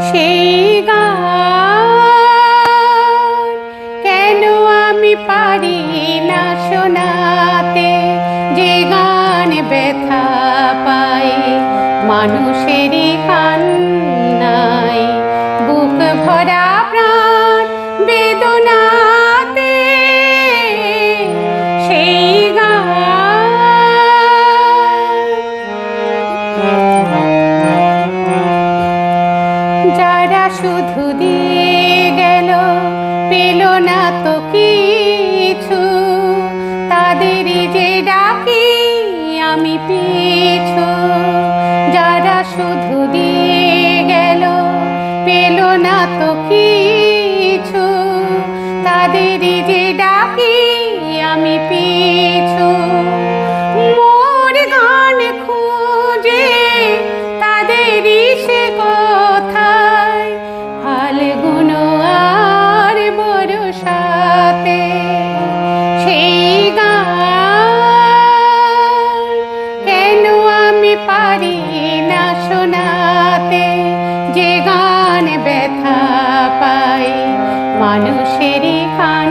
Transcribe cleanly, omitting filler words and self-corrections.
সেই গান কেন আমি পারি না শোনাতে, যে গান ব্যথা পায় মানুষেরই কান্নায়, বুক ভরা প্রাণ বেদনাতে। সেই যারা শুধু দিয়ে গেল পেল না তো কিছু, তাদেরই যে ডাকি আমি পিছু। যারা শুধু দিয়ে গেল পেল না তো কিছু, তাদেরই যে ডাকি আমি পিছু। মোর গান খুঁজে তাদেরই সে কথায়, ফাল্গুন আর বর্ষাতে। সেই গান কেন আমি পারি না শোনাতে, যে গান ব্যথা পায় মানুষেরই কান।